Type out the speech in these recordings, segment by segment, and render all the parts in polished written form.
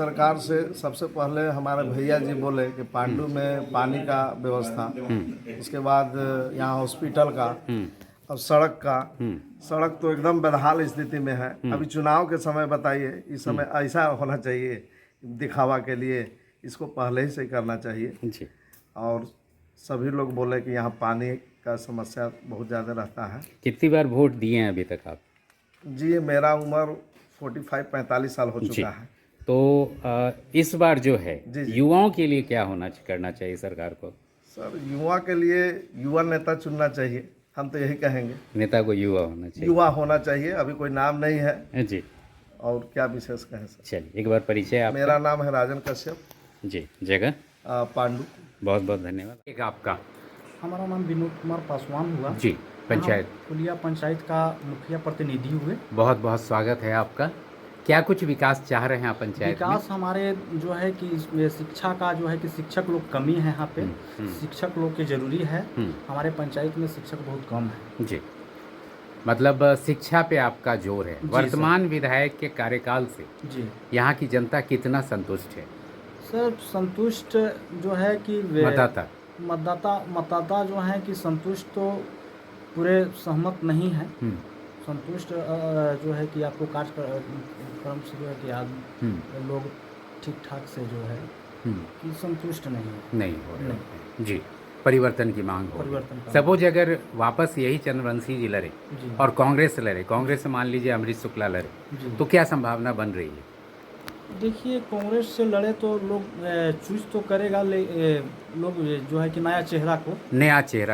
सरकार से सबसे पहले हमारे भैया जी बोले कि पांडु में पानी का व्यवस्था, उसके बाद यहाँ हॉस्पिटल का और सड़क का। सड़क तो एकदम बदहाल स्थिति में है। अभी चुनाव के समय बताइए, इस समय ऐसा होना चाहिए दिखावा के लिए, इसको पहले ही से करना चाहिए जी। और सभी लोग बोले कि यहाँ पानी का समस्या बहुत ज़्यादा रहता है। कितनी बार वोट दिए हैं अभी तक आप? जी, मेरा उम्र 45 साल हो चुका है। तो इस बार जो है जी। युवाओं के लिए क्या करना चाहिए सरकार को? सर, युवा के लिए युवा नेता चुनना चाहिए, हम तो यही कहेंगे। नेता को युवा होना चाहिए। युवा होना चाहिए, अभी कोई नाम नहीं है जी। और क्या विशेष कहें सर। चलिए एक बार परिचय आप। मेरा नाम है राजन कश्यप। जी। जगह? पांडु। बहुत बहुत धन्यवाद। एक आपका? हमारा नाम विनोद कुमार पासवान हुआ। जी। पंचायत? पुलिया पंचायत का मुखिया प्रतिनिधि हुए। बहुत बहुत स्वागत है आपका। क्या कुछ विकास चाह रहे हैं आप पंचायत में? विकास हमारे जो है कि इसमें शिक्षा का जो है कि शिक्षक लोग कमी है यहाँ पे। शिक्षक लोग की जरूरी है। हमारे पंचायत में शिक्षक बहुत कम है। जी। मतलब शिक्षा पे आपका जोर है। वर्तमान विधायक के कार्यकाल से जी यहाँ की जनता कितना संतुष्ट है? सर, संतुष्ट जो है कि मतदाता जो है कि संतुष्ट तो पूरे सहमत नहीं है। संतुष्ट जो है कि आपको कार्यक्रम से जो है कि आदमी लोग ठीक ठाक से जो है कि संतुष्ट नहीं हो रहे हैं। जी। परिवर्तन की मांग हो। परिवर्तन। सपोज अगर वापस यही चंद्रवंशी जी लड़े और कांग्रेस लड़े, कांग्रेस से मान लीजिए अमरीश शुक्ला लड़े, तो क्या संभावना बन रही है? देखिए, कांग्रेस से लड़े तो लोग चूज तो करेगा, लोग जो है कि नया चेहरा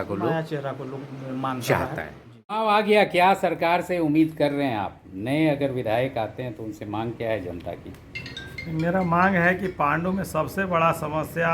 को लोग मान चाहता है। अब आ गया, क्या सरकार से उम्मीद कर रहे हैं आप? नए अगर विधायक आते हैं तो उनसे मांग क्या है जनता की? मेरा मांग है कि पांडु में सबसे बड़ा समस्या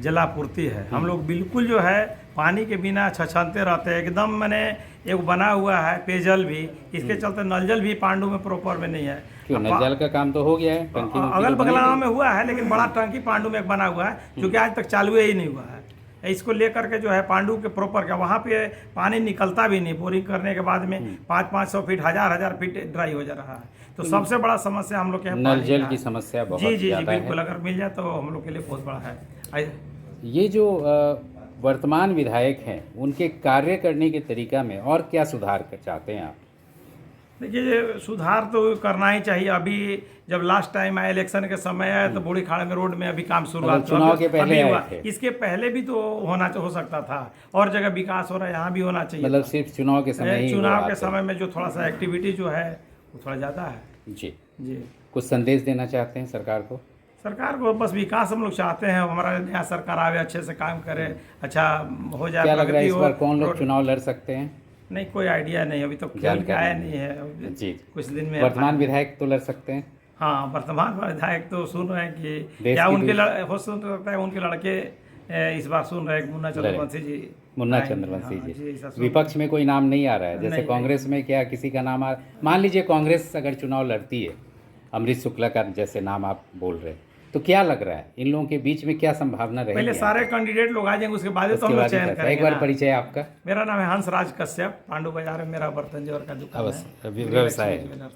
जलापूर्ति है। हम लोग बिल्कुल जो है पानी के बिना छछनते रहते हैं एकदम। मैंने एक बना हुआ है पेयजल भी, इसके चलते नल जल भी पांडु में प्रॉपर में नहीं है। क्यों? नल जल का काम तो हो गया है, टंकी अगल बगल में हुआ है, लेकिन बड़ा टंकी पांडु में एक बना हुआ है जो कि आज तक चालू ही नहीं हुआ है। इसको लेकर के जो है पांडु के प्रॉपर का वहाँ पे पानी निकलता भी नहीं। बोरिंग करने के बाद में 500-500 फीट 1000 फीट ड्राई हो जा रहा है। तो सबसे बड़ा समस्या हम लोग के नल जल की समस्या बहुत जी बिल्कुल, अगर मिल जाए तो हम लोग के लिए बहुत बड़ा है। ये जो वर्तमान विधायक हैं उनके कार्य करने के तरीका में और क्या सुधार चाहते हैं आप? देखिए, सुधार तो करना ही चाहिए। अभी जब लास्ट टाइम आया इलेक्शन के समय आया तो बूढ़ी खाड़ में रोड में अभी काम शुरुआत चुनाव के पहले हुआ। थे। इसके पहले भी तो हो सकता था, और जगह विकास हो रहा है, यहाँ भी होना चाहिए। मतलब सिर्फ चुनाव के समय ही? चुनाव के समय में जो थोड़ा सा एक्टिविटी जो है वो थोड़ा ज़्यादा है। जी। जी। कुछ संदेश देना चाहते हैं सरकार को? सरकार को बस विकास हम लोग चाहते हैं। हमारा नया सरकार आवे, अच्छे से काम करे, अच्छा हो जाए। क्या लग रहा है इस बार कौन लोग चुनाव लड़ सकते हैं? नहीं, कोई आइडिया नहीं, अभी तो खेल के आया नहीं है। जी। कुछ दिन में वर्तमान विधायक तो लड़ सकते हैं? हाँ, वर्तमान विधायक तो सुन रहे हैं कि क्या उनके हो सकता है उनके लड़के इस बार सुन रहे हैं, मुन्ना चंद्रवंशी जी। विपक्ष में कोई नाम नहीं आ रहा है? जैसे कांग्रेस में क्या किसी का नाम मान लीजिए कांग्रेस अगर चुनाव लड़ती है, अमरीश शुक्ला का जैसे नाम आप बोल रहे हैं, तो क्या लग रहा है इन लोगों के बीच में क्या संभावना रहेगी? पहले सारे कैंडिडेट लोग आ जाएंगे, उसके बाद तो हम लोग चयन करेंगे। एक बार परिचय आपका? मेरा नाम है हंसराज कश्यप। पांडु बाजार में मेरा बर्तन जोर का दुकान है, व्यवसाय है।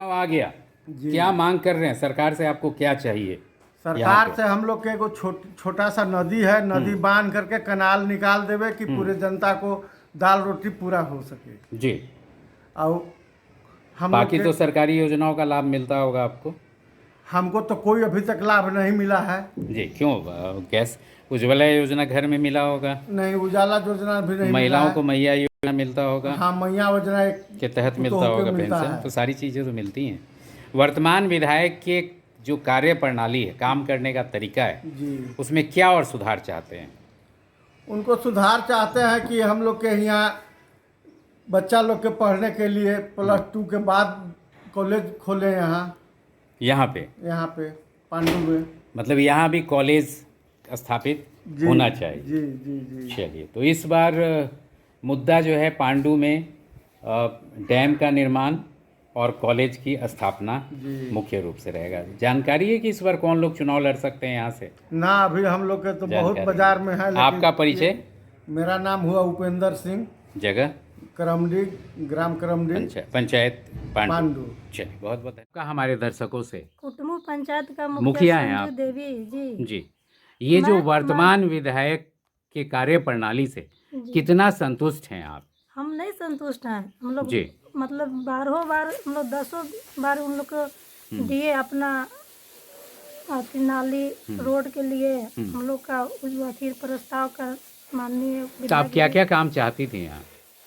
आ गया, क्या मांग कर रहे हैं सरकार से? आपको क्या चाहिए? सरकार से हम लोग के एगो छोटा सा नदी है, नदी बांध करके कनाल निकाल देवे कि पूरे जनता को दाल रोटी पूरा हो सके। जी। और हम बाकी तो सरकारी योजनाओं का लाभ मिलता होगा आपको? हमको तो कोई अभी तक लाभ नहीं मिला है। जी। क्यों? गैस उज्ज्वला योजना घर में मिला होगा? नहीं, उजाला योजना भी नहीं। महिलाओं को मैया योजना मिलता होगा? हाँ, मैया योजना के तहत मिलता होगा पेंशन। तो सारी चीज़ें तो मिलती हैं। वर्तमान विधायक के जो कार्य प्रणाली है, काम करने का तरीका है जी, उसमें क्या और सुधार चाहते हैं? उनको सुधार चाहते हैं कि हम लोग के यहाँ बच्चा लोग के पढ़ने के लिए +2 के बाद कॉलेज खोले यहाँ पे पांडु में। मतलब यहाँ भी कॉलेज स्थापित होना चाहिए। जी जी जी। चलिए, तो इस बार मुद्दा जो है पांडु में डैम का निर्माण और कॉलेज की स्थापना मुख्य रूप से रहेगा। जानकारी है कि इस बार कौन लोग चुनाव लड़ सकते हैं यहाँ से? ना, अभी हम लोग के तो बहुत बाजार में है। आपका परिचय? मेरा नाम हुआ उपेंद्र सिंह। जगह? करमडी, ग्राम करमडी, पंचायत? पांडु। चलिए बहुत बहुत का हमारे दर्शकों से कुटुम्बु पंचायत का मुखिया हैं संजू आप। देवी जी। जी, ये जो मैं- वर्तमान विधायक के कार्य प्रणाली से जी। कितना संतुष्ट हैं आप? हम नहीं संतुष्ट हैं। हम लोग जी। मतलब 12 बार हम लोग 10 बार उन लोग को दिए अपना अथी नाली रोड के लिए हम लोग का उस अथी प्रस्ताव का माननीय तो आप विधायक क्या जी, क्या काम चाहती थी यहाँ?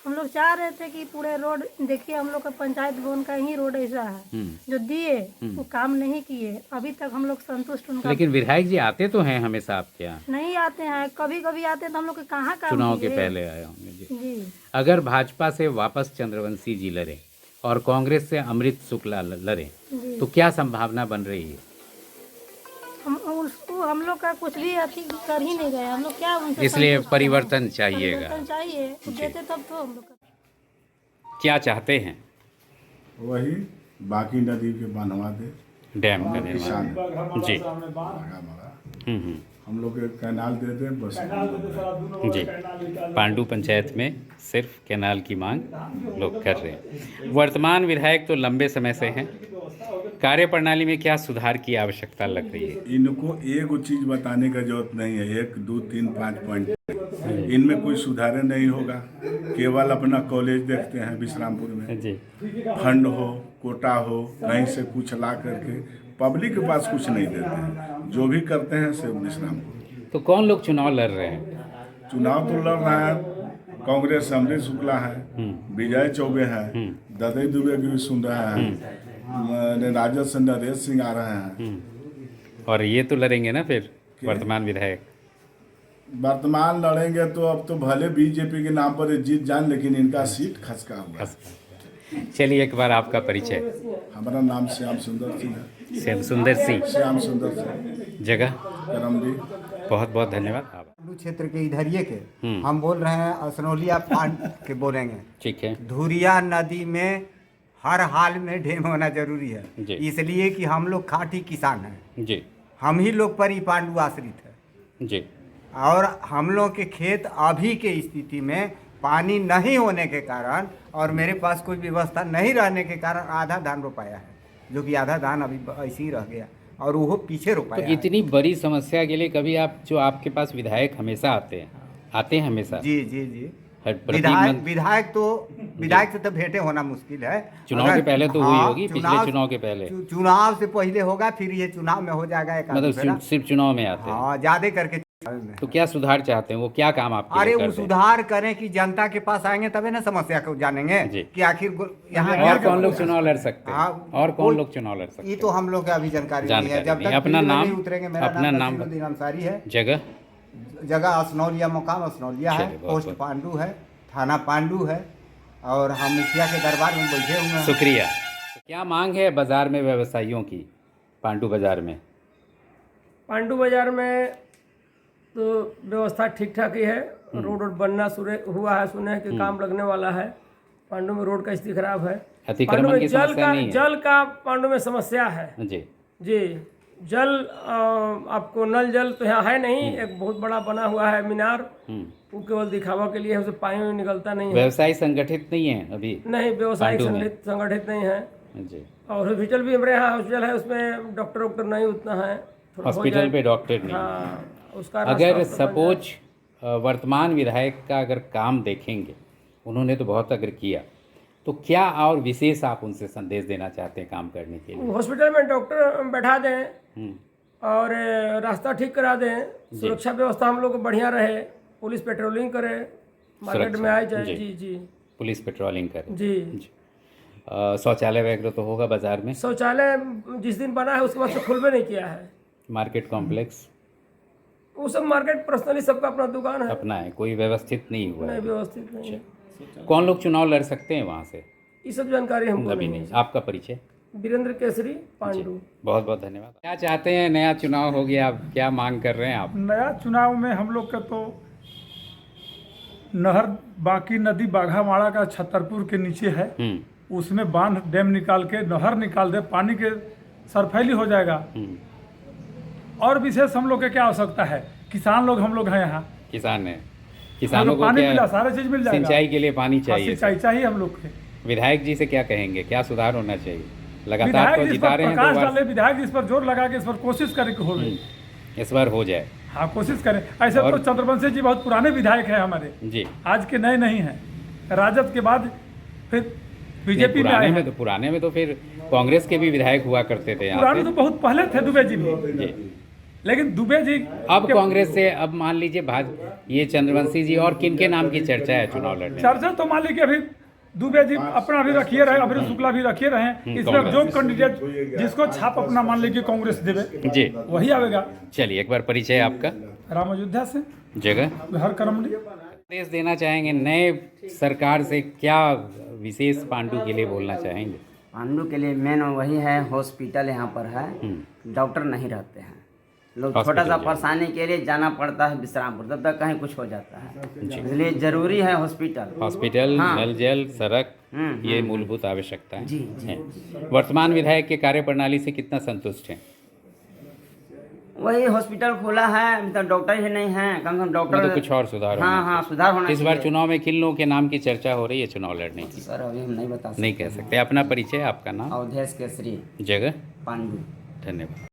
हम लोग चाह रहे थे कि पूरे रोड देखिए हम लोग का पंचायत भवन का ही रोड ऐसा है जो दिए वो काम नहीं किए अभी तक हम लोग संतुष्ट उनका लेकिन विधायक जी आते तो हैं हमेशा आपके यहाँ, नहीं आते हैं। कभी कभी आते हैं तो हम लोग के कहाँ काम चुनाव के किए? पहले आए होंगे जी। जी अगर भाजपा से वापस चंद्रवंशी जी लड़े और कांग्रेस से अमृत शुक्ला लड़े जी तो क्या संभावना बन रही है? हम उसको हम लोग का कुछ भी अथी कर ही नहीं गए। हम लोग क्या उनसे इसलिए संतुष्ट हैं? परिवर्तन चाहिएगा। परिवर्तन चाहिए तो देते तब तो हम लोग का क्या चाहते हैं? वही बाकी नदी के बनवा दे, डैम का निर्माण। किसान जी। मगा हम्म। हम लोग के कैनाल दे दे बस। जी, पांडु पंचायत में सिर्फ कैनाल की मांग लोग कर रहे हैं। वर्तमान विधायक तो लंबे समय से हैं, कार्य प्रणाली में क्या सुधार की आवश्यकता लग रही है? इनको एक चीज बताने का जरूरत नहीं है, 1 2 3 5 पॉइंट इनमें कोई सुधार नहीं होगा। केवल अपना कॉलेज देखते हैं विश्रामपुर में, जी, फंड हो कोटा हो कहीं से कुछ ला करके पब्लिक के पास कुछ नहीं देते हैं। जो भी करते हैं सिर्फ विश्रामपुर। तो कौन लोग चुनाव लड़ रहे हैं? चुनाव तो लड़ रहा है कांग्रेस, अमृत शुक्ला है, विजय चौबे है, ददई दुबे भी सुन रहा है, राजद से नरेश सिंह आ रहे हैं। और ये तो लड़ेंगे ना फिर वर्तमान विधायक? वर्तमान लड़ेंगे तो अब तो भले बीजेपी के नाम पर जीत जान, लेकिन इनका सीट खसका हुआ है। चलिए एक बार आपका परिचय। हमारा नाम श्याम सुंदर सिंह है। श्याम सुंदर सिंह, श्याम सुंदर सिंह, जगह? करमडी। बहुत बहुत धन्यवाद। पांडु क्षेत्र के इधर ये के हम बोल रहे हैं असनौलिया पांड के बोलेंगे। ठीक है धुरिया नदी में हर हाल में डैम होना जरूरी है, जी। इसलिए कि हम लोग खाटी किसान हैं। जी। हम ही लोग पर ही पांडु आश्रित है जी। और हम लोग के खेत अभी के स्थिति में पानी नहीं होने के कारण और मेरे पास कोई व्यवस्था नहीं रहने के कारण आधा धान रोपाया है, जो कि आधा धान अभी ऐसे ही रह गया और वो पीछे तो रोपाया है। इतनी बड़ी समस्या के लिए कभी आप जो आपके पास विधायक हमेशा आते हैं हमेशा? जी जी जी। हर विधायक से तो भेंटे होना मुश्किल है। चुनाव अगर- के पहले तो हुई हाँ, होगी, पिछले चुनाव के पहले। चुनाव से पहले होगा, फिर ये चुनाव में हो जाएगा एक आध मतलब फेरा। सिर्फ चुनाव में आते हैं? हाँ, ज्यादा करके चुनाव में। तो क्या सुधार चाहते हैं? वो क्या काम आपके अरे लिए वो कर दें? सुधार करें कि जनता के पास आएंगे तभी ना समस्या को जानेंगे जी। कि आखिर यहाँ और कौन लोग चुनाव लड़ सकते हैं? हाँ, और कौन कोई- लोग चुनाव लड़ सकते ये हैं? तो हम लोग का अभी जानकारी नहीं है। जानकारी जब नहीं। तक अपना फील्ड में नाम- नहीं उतरेंगे। मेरा अपना नाम नसीरुद्दीन अंसारी है। जगह? जगह असनौलिया, मुकाम असनौलिया है, चलिए, बहुत पोस्ट बहुत। पांडु है, थाना पांडु है और हम मुखिया के दरबार में बैठे हुए हैं। शुक्रिया। क्या मांग है बाजार में व्यवसायियों की, पांडु बाजार में? पांडु बाजार में तो व्यवस्था ठीक ठाक ही है। रोड बनना शुरू हुआ है, सुने हैं कि काम लगने वाला है। पांडु में रोड का स्थिति खराब है। अतिक्रमण पांडु में की समस्या नहीं है? जल का पांडु में समस्या है जी। जी। जल आपको नल जल तो यहाँ है नहीं। एक बहुत बड़ा बना हुआ है मीनार, वो केवल दिखावा के लिए है, उसे पानी निकलता नहीं है। व्यवसाय संगठित नहीं है अभी? नहीं, व्यवसायिक पांडु में? संगठित नहीं है। जी। और हॉस्पिटल भी हमारे यहाँ हॉस्पिटल है, उसमें डॉक्टर नहीं उतना है। थोड़ा हो हॉस्पिटल जाए। पे डॉक्टर नहीं? हाँ, उसका अगर रास्ता बन सपोज वर्तमान विधायक का अगर काम देखेंगे, उन्होंने तो बहुत अगर किया, तो क्या और विशेष आप उनसे संदेश देना चाहते हैं काम करने के लिए? हॉस्पिटल में डॉक्टर बैठा दें हम्म, और रास्ता ठीक करा दें, सुरक्षा व्यवस्था हम लोग को बढ़िया रहे, पुलिस पेट्रोलिंग करे, मार्केट सुरक्षा, में आए जाए। जी। जी जी पुलिस पेट्रोलिंग करे। जी। शौचालय वगैरह तो होगा बाजार में? शौचालय जिस दिन बना है उसके बाद से खुलबे नहीं किया है। मार्केट कॉम्प्लेक्स वो सब मार्केट पर्सनली सबका अपना दुकान है, अपना है, कोई व्यवस्थित नहीं हुआ नहीं है? व्यवस्थित नहीं है। कौन लोग चुनाव लड़ सकते हैं वहाँ से? ये सब जानकारी हमको अभी नहीं नहीं। है। आपका परिचय? वीरेंद्र केसरी, पांडु। बहुत बहुत धन्यवाद। क्या चाहते हैं? नया चुनाव हो गया, आप क्या मांग कर रहे हैं आप? नया चुनाव में हम लोग का तो नहर बाकी नदी बाघामाड़ा का छतरपुर के नीचे है, उसमें बांध डैम निकाल के नहर निकाल दे, पानी के सरफैली हो जाएगा। और विशेष हम लोग के क्या आवश्यकता है? किसान लोग हम लोग हैं यहाँ, किसान है, हम किसानों लोग को पानी मिला, क्या सारा चीज मिल जाएगा। सिंचाई के लिए पानी हाँ, चाहिए? सिंचाई चाहिए हम लोग के। विधायक जी से क्या कहेंगे, क्या सुधार होना चाहिए? लगातार विधायक तो जी इस जिता पर रहे हैं प्रकाश 2 बार डाले, विधायक जी इस पर जोर लगा के इस पर कोशिश करें कि हो गई। इस बार हो जाए। हाँ, कोशिश करें। ऐसे तो चंद्रवंशी जी बहुत पुराने विधायक हैं हमारे, जी। आज के नए नहीं हैं। राजद के बाद फिर बीजेपी में आए हैं। पुराने में तो फिर कांग्रेस के भी विधायक हुआ करते थे यहाँ पुराने पे। तो बहुत पहले थे दुबे जी भी, जी। लेकिन दुबे जी अब कांग्रेस से अब मान लीजिए ये चंद्रवंशी जी और किन के नाम की चर्चा है चुनाव लड़ने? चर्चा तो मान लीजिए अभी दुबे जी अपना भी रखिए रहे, अभी शुक्ला भी रखिए रहे। इसमें जो कैंडिडेट जिसको छाप अपना मान लीजिए कांग्रेस देवे जी, वही आवेगा। चलिए एक बार परिचय आपका। राम अयोध्या से, जगह हर करमली। आदेश देना चाहेंगे नए सरकार से, क्या विशेष पांडु के लिए बोलना चाहेंगे? पांडु के लिए मेन वही है, हॉस्पिटल यहाँ पर है, डॉक्टर नहीं रहते हैं, लोग छोटा सा परेशानी के लिए जाना पड़ता है विश्रामपुर, तब तक कहीं कुछ हो जाता है, इसलिए जरूरी है हॉस्पिटल। हाँ। नल जल सड़क, ये मूलभूत आवश्यकताएं जी हैं। वर्तमान विधायक के कार्य प्रणाली से कितना संतुष्ट हैं? वही हॉस्पिटल खोला है, अभी तक डॉक्टर ही नहीं है, कम से कम डॉक्टर तो कुछ और सुधार होना हाँ सुधार होना चाहिए। इस बार चाहिए। चुनाव में किन लोगों के नाम की चर्चा हो रही है चुनाव लड़ने की? सर अभी हम नहीं बता सकते। नहीं कह सकते। अपना परिचय, आपका नाम? अवधेश केसरी, जगह? पांडु। धन्यवाद।